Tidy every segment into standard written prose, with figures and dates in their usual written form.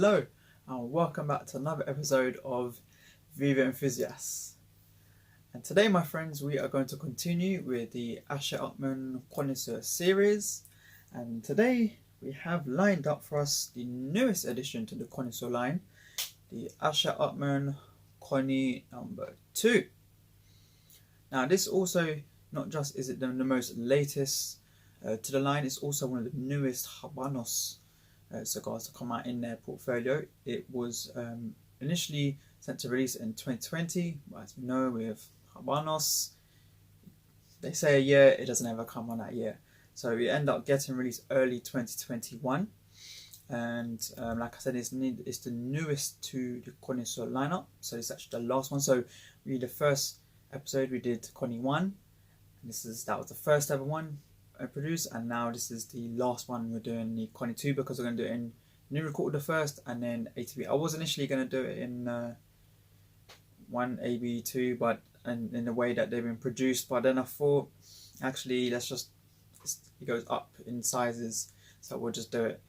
Hello and welcome back to another episode of Viva Enthusiast. And today, my friends, we are going to continue with the H.Upmann Connossieur series. And today we have lined up for us the newest addition to the Connoisseur line, the H.Upmann Connie No.2. Now this also, not just is it the most latest to the line, it's also one of the newest Habanos cigars to come out in their portfolio. It was initially sent to release in 2020, but as we know with Habanos, they say a year, it doesn't ever come on that year. So we end up getting released early 2021, and like I said, it's the newest to the Connoisseur lineup. So it's actually the last one. So the first episode we did Connie 1, and that was the first ever one produced, and now this is the last one we're doing, the Connie 2, because we're going to do it in new record the first and then ATB. I was initially going to do it in one AB2, but in the way that they've been produced, but then I thought actually it goes up in sizes, so we'll just do it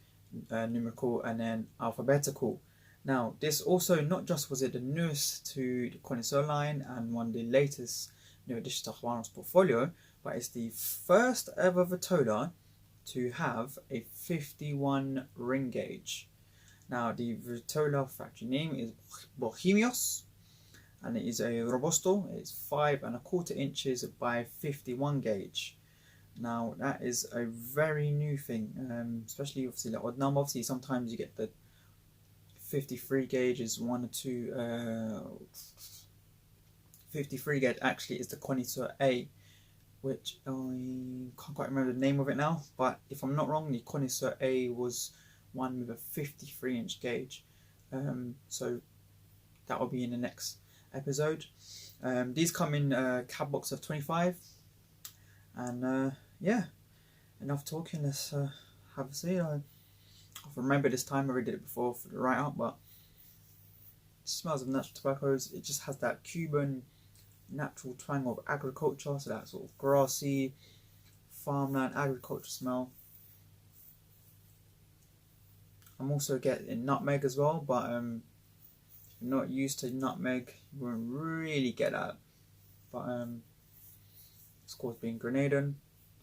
numerical and then alphabetical. Now this also, not just was it the newest to the Connoisseur line and one of the latest new additions to Habanos portfolio, but it's the first ever Vitola to have a 51 ring gauge. Now the Vitola factory name is Bohemios, and it is a Robusto. It's 5 1/4 inches by 51 gauge. Now that is a very new thing, especially obviously the odd number. Obviously sometimes you get the 53 gauge is 1 or 2. 53 gauge actually is the Connoisseur A, which I can't quite remember the name of it now, but if I'm not wrong, the Connoisseur A was one with a 53 inch gauge. So that will be in the next episode. These come in a cab box of 25, and yeah, enough talking, let's have a see. I remember this time, I already did it before for the write-up, but it smells of natural tobaccos. It just has that Cuban natural twang of agriculture, so that sort of grassy farmland agriculture smell. I'm also getting nutmeg as well, but if you're not used to nutmeg, you won't really get that. But of course, being Grenadian,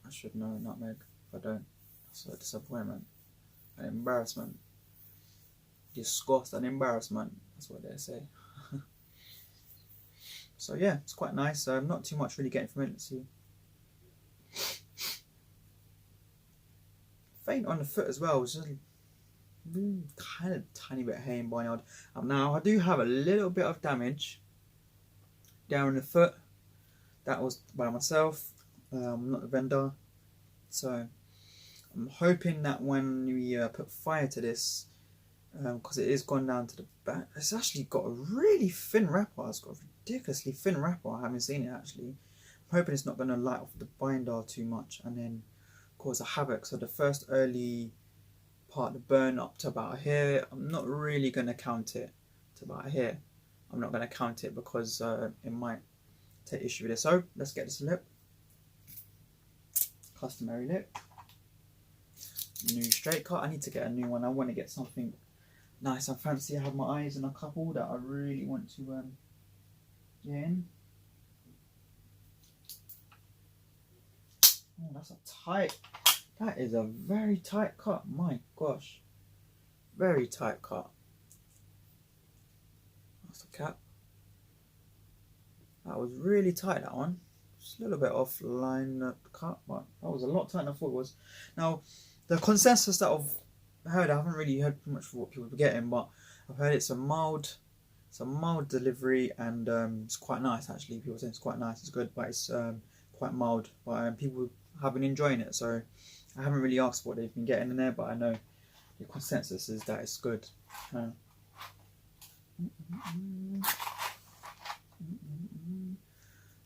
I should know nutmeg. If I don't, that's a disappointment, an embarrassment, disgust and embarrassment. That's what they say. So yeah, it's quite nice. Not too much really getting from it. Let's see. Faint on the foot as well, which is kind of tiny bit hay and barnyard. Now I do have a little bit of damage down in the foot. That was by myself. I'm not the vendor. So I'm hoping that when we put fire to this, because it is gone down to the back, it's actually got a really thin wrapper. It's got a ridiculously thin wrapper. I haven't seen it actually. I'm hoping it's not going to light off the binder too much and then cause a havoc. So the first early part, the burn up to about here, I'm not really going to count it to about here. I'm not going to count it because it might take issue with this. So let's get this lip. Customary lip. New straight cut. I need to get a new one. I want to get something nice and fancy. I have my eyes on a couple that I really want to get in. Oh, that's a tight. That is a very tight cut. My gosh, very tight cut. That's the cap. That was really tight. That one. Just a little bit offline cut, but that was a lot tighter than I thought it was. Now, the consensus that I've heard, I haven't really heard much of what people were getting, but I've heard it's a mild delivery, and it's quite nice actually. People say it's quite nice, it's good, but it's quite mild. But people have been enjoying it, so I haven't really asked what they've been getting in there, but I know the consensus is that it's good.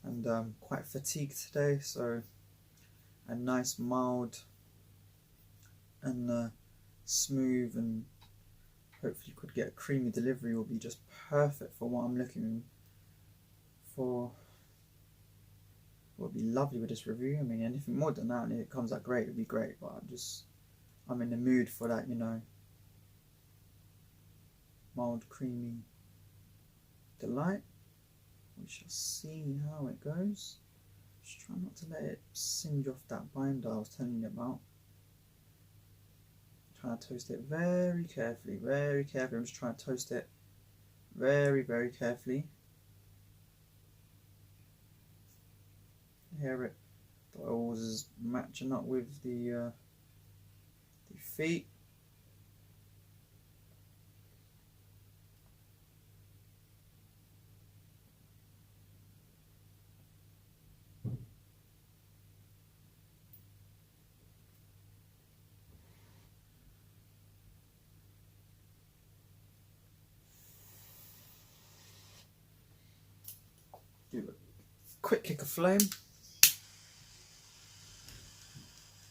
And quite fatigued today, so a nice mild and smooth, and hopefully could get a creamy delivery will be just perfect for what I'm looking for. It would be lovely with this review. I mean, anything more than that and it comes out great, it would be great, but I'm in the mood for that, you know. mild creamy delight. We shall see how it goes. Just try not to let it singe off that binder I was telling you about. Trying to toast it very carefully, very carefully. I'm just trying to toast it very, very carefully. Hear it, the oils is matching up with the feet. Do a quick kick of flame.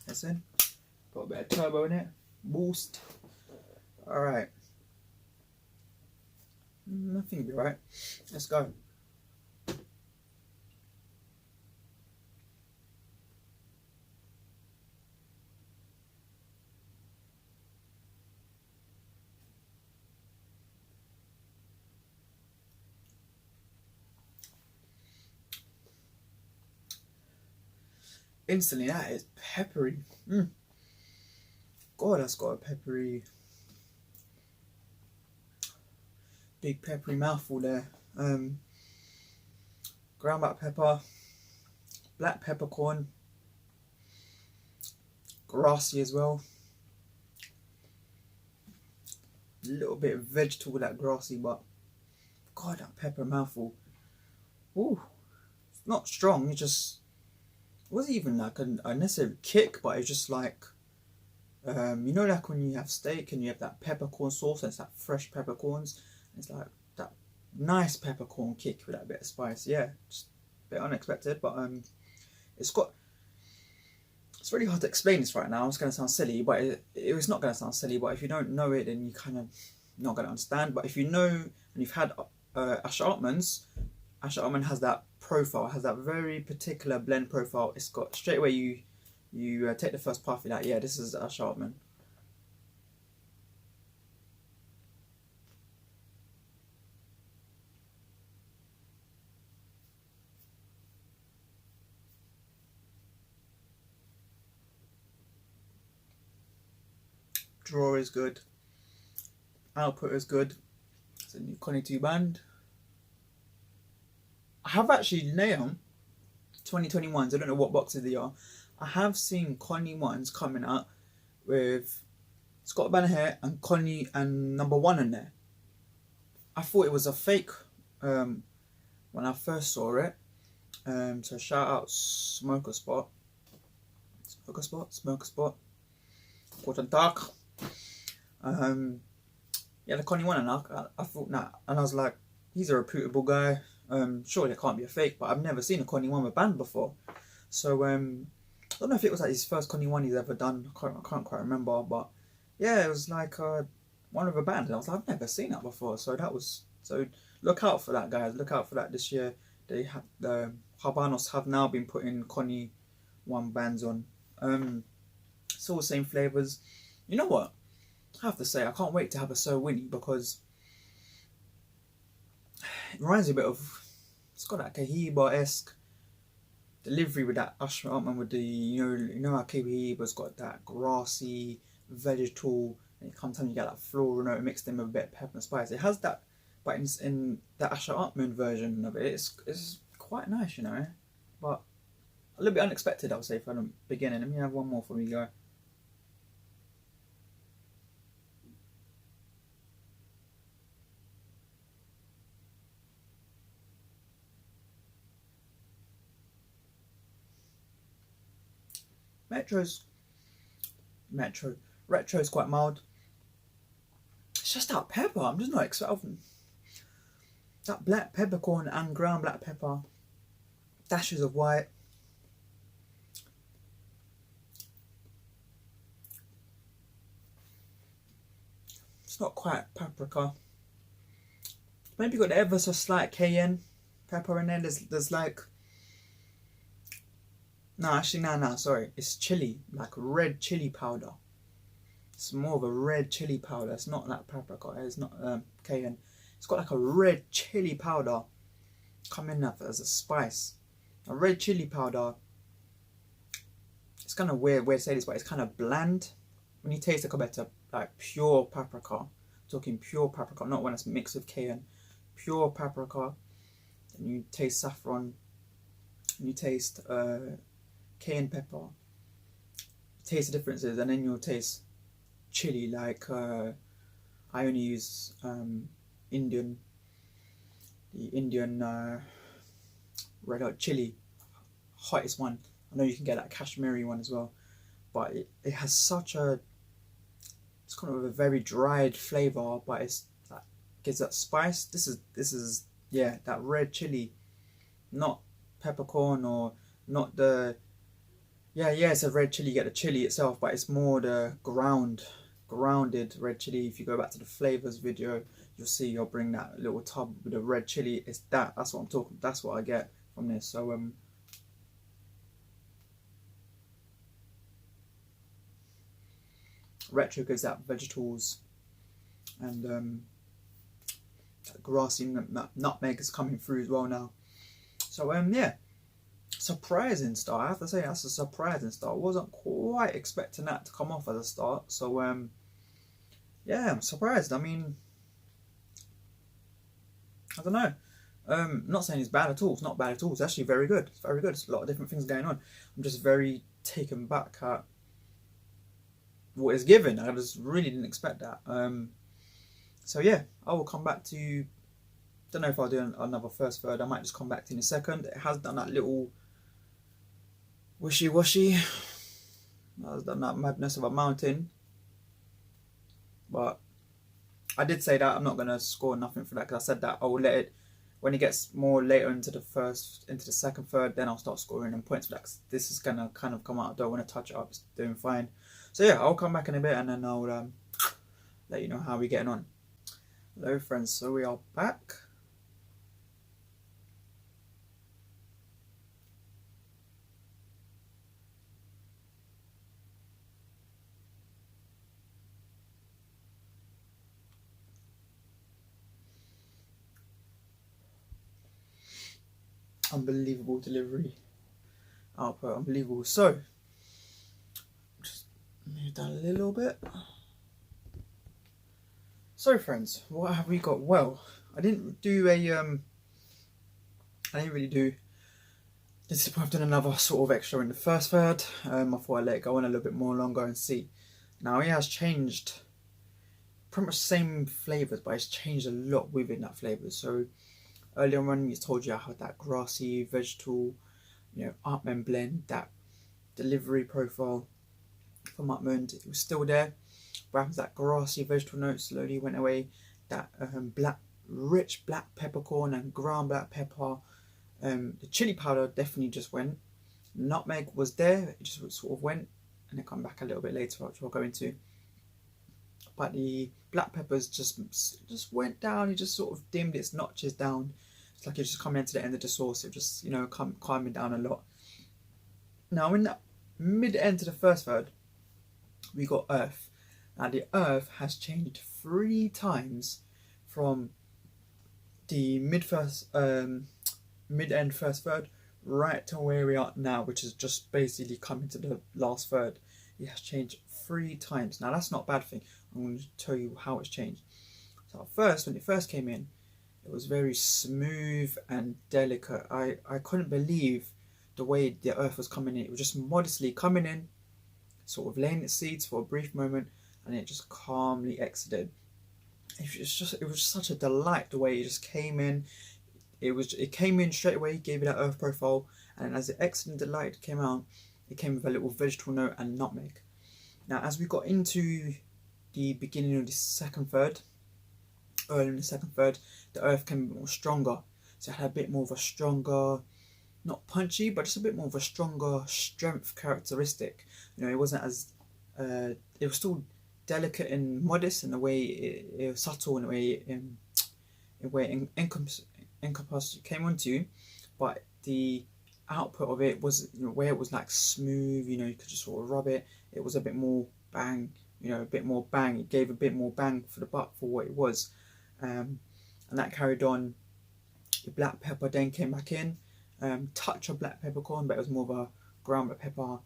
That's in. Got a bit of turbo in it. Boost. Alright. Nothing will be right. Let's go. Instantly, that is peppery. God, that's got a peppery, big peppery mouthful there. Ground black pepper, black peppercorn, grassy as well. A little bit of vegetable, that grassy, but God, that pepper mouthful. Ooh, it's not strong. It just wasn't even like a necessary kick, but it's just like, you know, like when you have steak and you have that peppercorn sauce and it's that fresh peppercorns, it's like that nice peppercorn kick with that bit of spice. Yeah, just a bit unexpected, but it's really hard to explain this right now. It's going to sound silly, but it's not going to sound silly, but if you don't know it, then you kind of not going to understand. But if you know and you've had H.Upmann's, H.Upmann has that profile, has that very particular blend profile. It's got straight away you take the first puff, you're like, yeah, this is H.Upmann. Draw is good. Output is good. It's a new Connie 2 band. I have actually now 2021s. I don't know what boxes they are. I have seen Connie ones coming out with Scott Banner and Connie and No.2 in there. I thought it was a fake when I first saw it. So shout out Smoker Spot. Quarter dark. Yeah, the Connie one, and I thought, nah, and I was like, he's a reputable guy. Surely it can't be a fake, but I've never seen a Connie one with band before. So I don't know if it was like his first Connie one he's ever done. I can't quite remember, but yeah, it was like one of a band, and I was like, I've never seen that before. So look out for that, guys. Look out for that this year. They have the Habanos have now been putting Connie one bands on. It's all the same flavors. You know what? I have to say, I can't wait to have a So Winnie, because it reminds me a bit of, it's got that Cohiba-esque delivery with that H.Upmann with the, you know how Cohiba's got that grassy, vegetal, and it comes time you get that floral note mixed in with a bit of pepper and spice. It has that, but in the H.Upmann version of it, it's quite nice, you know, but a little bit unexpected, I would say, from the beginning. Let me have one more for you guys. Retro is quite mild. It's just that pepper. I'm just not expecting that black peppercorn and ground black pepper, dashes of white. It's not quite paprika. Maybe got ever so slight cayenne pepper in there. There's like, no, actually, no, sorry. It's chili, like red chili powder. It's more of a red chili powder. It's not like paprika. It's not cayenne. It's got like a red chili powder coming up as a spice. A red chili powder. It's kind of weird way to say this, but it's kind of bland. When you taste it compared to like pure paprika, I'm talking pure paprika, not when it's mixed with cayenne. Pure paprika. And you taste saffron. And you taste cayenne pepper. You taste the differences, and then you'll taste chili. Like I only use the Indian red hot chili, hottest one. I know you can get that Kashmiri one as well, but it has such a, it's kind of a very dried flavor, but it's that gives that spice. This is yeah, that red chili, not peppercorn or not the, yeah, it's a red chili. You get the chili itself, but it's more the grounded red chili. If you go back to the flavors video, you'll see I'll bring that little tub with the red chili. It's that's what I'm talking. That's what I get from this. So retro gives that vegetables, and that grassy nutmeg is coming through as well now. So yeah, surprising start. I have to say that's a surprising start. I wasn't quite expecting that to come off as a start. So yeah, I'm surprised. I mean, I don't know. I'm not saying it's bad at all. It's not bad at all. It's actually very good. It's very good. There's a lot of different things going on. I'm just very taken back at what it's given. I just really didn't expect that. So yeah, I will come back to. Don't know if I'll do another first third. I might just come back to in a second. It has done that little wishy-washy. It has done that madness of a mountain. But I did say that I'm not gonna score nothing for that, because I said that I will let it, when it gets more later into the second third, then I'll start scoring and points for that. Cause this is gonna kind of come out. I don't want to touch it up. It's doing fine. So yeah, I'll come back in a bit and then I'll let you know how we're getting on. Hello friends, so we are back. Unbelievable delivery output, unbelievable. So just move that a little bit. So friends, what have we got? Well, I didn't really do this is the point. I've done another sort of extra in the first third. I thought I'd let it go on a little bit more longer and see. Now he has changed pretty much the same flavours, but it's changed a lot within that flavour. So earlier on, we told you I had that grassy, vegetal, Upmann blend, that delivery profile from Upmann. It was still there, but that grassy, vegetal note slowly went away. That rich black peppercorn and ground black pepper. The chili powder definitely just went. Nutmeg was there, it just sort of went, and it come back a little bit later, which we'll go into. But the black peppers just went down. It just sort of dimmed its notches down. It's like it's just coming into the end of the sauce. It just calming down a lot. Now in that mid end to the first third, we got earth. Now the earth has changed 3 times from the mid end first third right to where we are now, which is just basically coming to the last third. It has changed 3 times. Now that's not a bad thing. I'm going to tell you how it's changed. So at first, when it first came in, it was very smooth and delicate. I couldn't believe the way the earth was coming in. It was just modestly coming in, sort of laying its seeds for a brief moment, and it just calmly exited. It was such a delight the way it just came in. It came in straight away, gave it that earth profile, and as it exited the light came out, it came with a little vegetable note and nutmeg. Now as we got into the beginning of the second third, early in the second third, the earth came a bit more stronger. So it had a bit more of a stronger, not punchy, but just a bit more of a stronger strength characteristic. It wasn't as, it was still delicate and modest in the way it was subtle in the way it encompassed came onto, but the output of it was where it was like smooth. You could just sort of rub it. It was a bit more bang. you know, a bit more bang. It gave a bit more bang for the buck for what it was. And that carried on. The black pepper then came back in. Touch of black peppercorn, but it was more of a ground black pepper.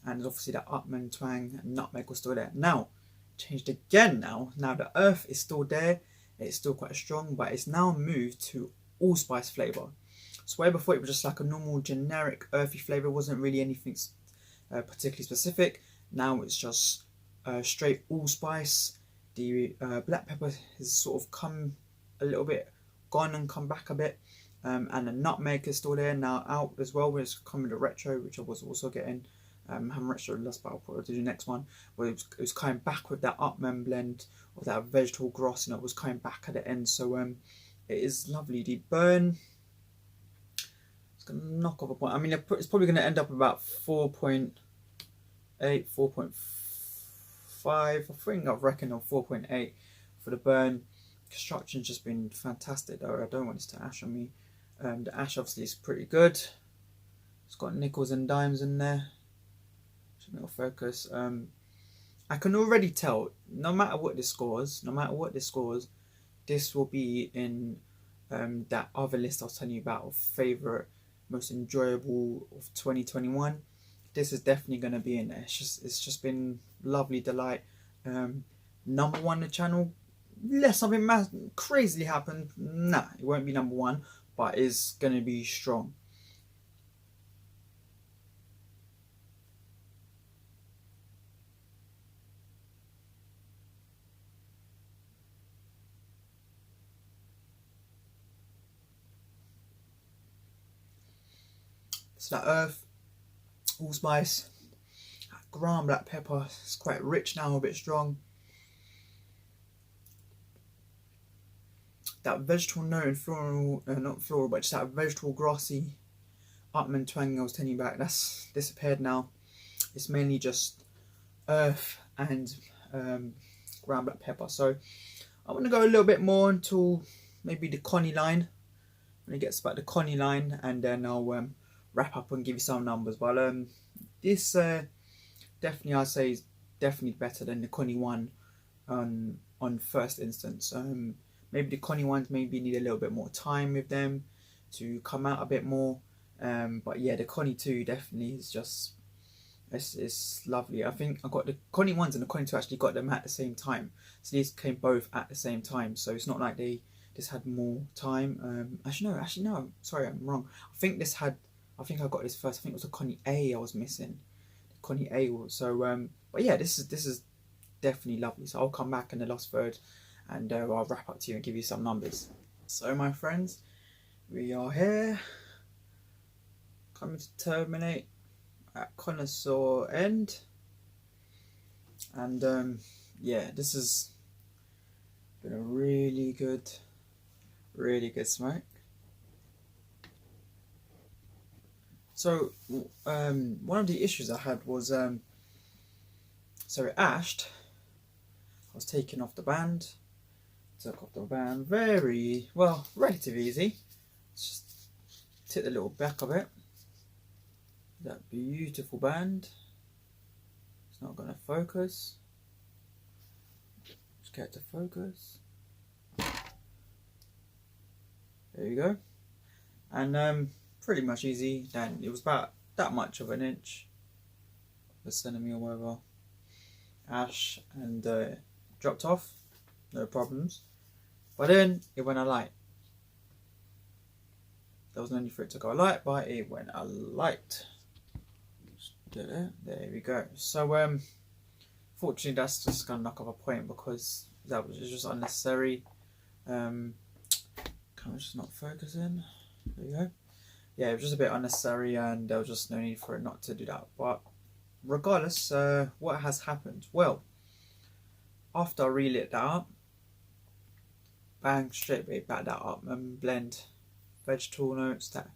And obviously that Upmann twang and nutmeg was still there. Now, changed again now. Now the earth is still there. It's still quite strong, but it's now moved to allspice flavour. So where before it was just like a normal generic earthy flavour, it wasn't really anything particularly specific. Now it's just straight allspice. The black pepper has sort of come a little bit, gone and come back a bit. And the nutmeg is still there now, out as well. It's coming to retro, which I was also getting. Haven't retro last, but I'll probably do the next one. Where it was coming back with that Upmann blend of that vegetable gross, and it was coming back at the end. So it is lovely. The burn, it's gonna knock off a point. I mean, it's probably gonna end up about 4.8, 4.5. I think I've reckoned on 4.8 for the burn. Construction's just been fantastic though. I don't want this to ash on me. The ash obviously is pretty good. It's got nickels and dimes in there. It'll focus. I can already tell, no matter what this scores, this will be in that other list I was telling you about of favourite, most enjoyable of 2021. This is definitely going to be in there. It's just been lovely delight. Number one on the channel, unless something crazily happened, nah, it won't be number one, but it's going to be strong. So that earth, allspice, ground black pepper, it's quite rich now, a bit strong. That vegetable note and floral, not floral, but just that vegetable grassy Upmann twang I was telling you about, that's disappeared now. It's mainly just earth and ground black pepper. So I want to go a little bit more until maybe the Connie line, when it gets about the Connie line, and then I'll wrap up and give you some numbers. But this definitely, I'd say, is definitely better than the Connie one on first instance. Maybe the Connie ones maybe need a little bit more time with them to come out a bit more. But yeah, the Connie 2 definitely is just, it's lovely. I think I got the Connie ones and the Connie 2 actually got them at the same time. So these came both at the same time. So it's not like they just had more time. Actually no, sorry, I'm wrong. I think I got this first. I think it was a Connie A I was missing. The Connie A was, so but yeah, this is definitely lovely. So I'll come back in the last third and I'll wrap up to you and give you some numbers. So my friends, we are here, coming to terminate at Connoisseur end, and yeah, this has been a really good smoke. So one of the issues I had was so it ashed. I was taking off the band, took off the band very well, relatively easy. Just take the little back of it. That beautiful band. It's not going to focus. Just get it to focus. There you go. And pretty much easy. Then it was about that much of an inch, a centimetre or whatever, ash, and dropped off, no problems. But then it went alight. There was no need for it to go alight, but it went alight. There we go. So fortunately that's just gonna knock off a point because that was just unnecessary. Camera's just not focusing. There you go. Yeah, it was just a bit unnecessary, and there was just no need for it not to do that. But regardless, what has happened? Well, after I relit that up, bang, straight away back that Upmann blend, vegetable notes, that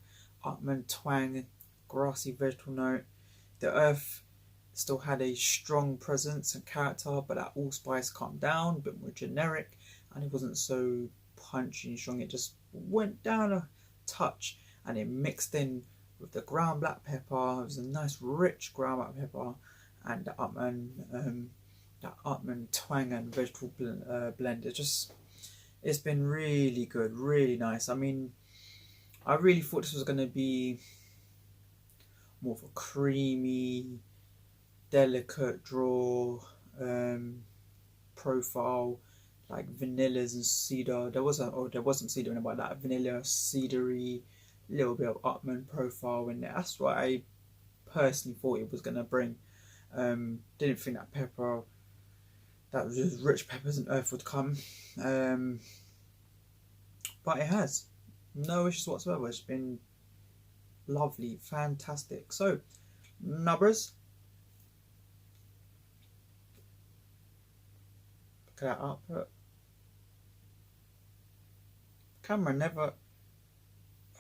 Upmann twang, grassy vegetable note. The earth still had a strong presence and character, but that allspice calmed down, a bit more generic, and it wasn't so punchy and strong. It just went down a touch, and it mixed in with the ground black pepper. It was a nice rich ground black pepper, and the Upmann that Upmann twang and vegetable blend. It's been really good, really nice. I mean, I really thought this was going to be more of a creamy, delicate draw profile, like vanillas and cedar. There wasn't cedar in about that. Vanilla, cedary, little bit of Upmann profile in there. That's what I personally thought it was going to bring. Didn't think that was just rich peppers and earth would come. But it has. No issues whatsoever. It's been lovely, fantastic. So, numbers. Look at that output. Camera never.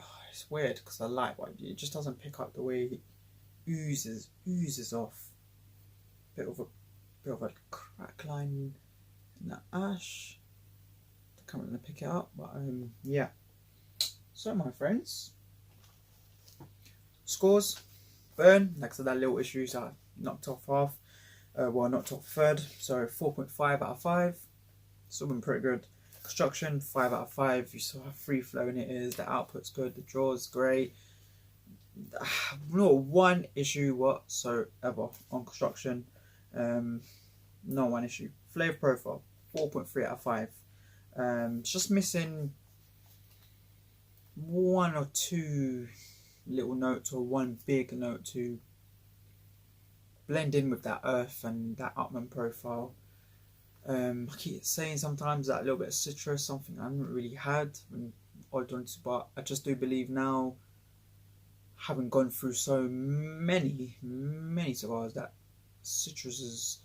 Oh, it's weird because I like what it just doesn't pick up the way it oozes off. Bit of a crack line in the ash. The camera gonna pick it up, but yeah. So my friends, scores, burn. Next to that little issue, so I knocked off half. Knocked off a third. So 4.5 out of 5. Still been pretty good. Construction, 5 out of 5. You saw how free flowing it is. The output's good. The draw's great. Not one issue whatsoever on construction. Not one issue. Flavor profile, 4.3 out of 5. It's just missing 1 or 2 little notes or 1 big note to blend in with that earth and that Upmann profile. I keep saying sometimes that little bit of citrus, something I haven't really had, but I just do believe now, having gone through so many cigars, that citruses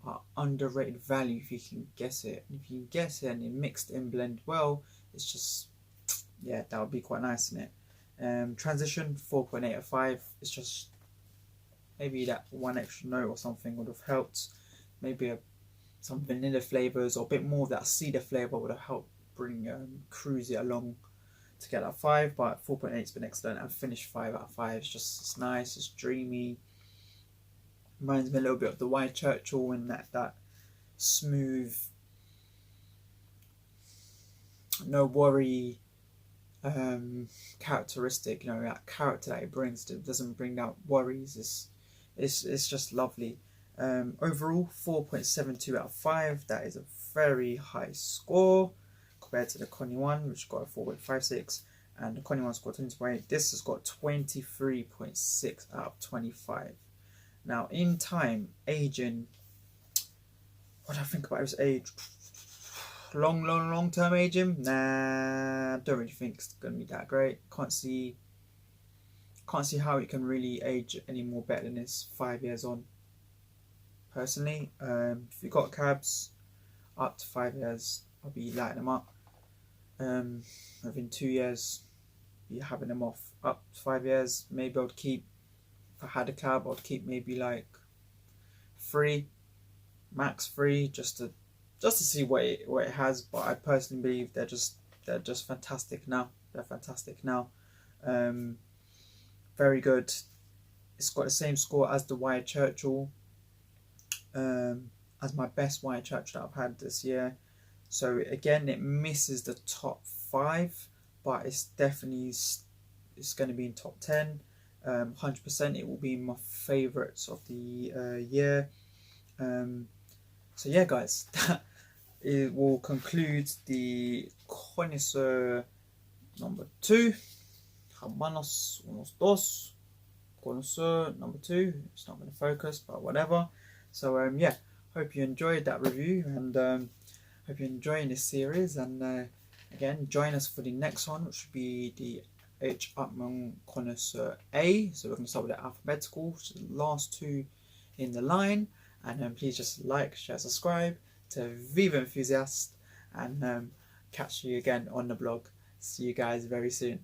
are underrated value if you can guess it. If you can guess it and it mixed and blend well, it's just, yeah, that would be quite nice, isn't it? Transition, 4.8 out of 5. It's just maybe that 1 extra note or something would have helped. Maybe some vanilla flavors or a bit more of that cedar flavor would have helped bring cruise it along to get that 5. But 4.8 has been excellent, and finish 5 out of 5. It's nice, it's dreamy. Reminds me a little bit of the White Churchill and that smooth, no worry characteristic. That character that it brings, it doesn't bring out worries. It's just lovely. Overall, 4.72 out of 5. That is a very high score compared to the Connie one, which got a 4.56, and the Connie one scored 20.8. This has got 23.6 out of 25. Now, in time, aging, what do I think about his age? Long term aging? Nah, don't really think it's going to be that great. Can't see how it can really age any more better than this 5 years on. Personally, if you've got cabs up to 5 years, I'll be lighting them up. Within 2 years, be having them off. Up to 5 years, maybe I'd keep. If I had a cab, I'd keep maybe like 3, max 3, just to see what it has. But I personally believe they're just fantastic now. They're fantastic now. Very good. It's got the same score as the White Churchill. As my best White Churchill that I've had this year. So again, it misses the top 5, but it's definitely going to be in top 10. 100%. It will be my favourites of the year. So yeah, guys, it will conclude the Connoisseur number 2. Hermanos unos dos. Connoisseur number 2. It's not going to focus, but whatever. So yeah, hope you enjoyed that review, and hope you're enjoying this series. And again, join us for the next one, which will be the H.Upmann Connossieur A. So we're going to start with the alphabetical, which is the last 2 in the line. And please just like, share, subscribe to Viva Enthusiast, and catch you again on the blog. See you guys very soon.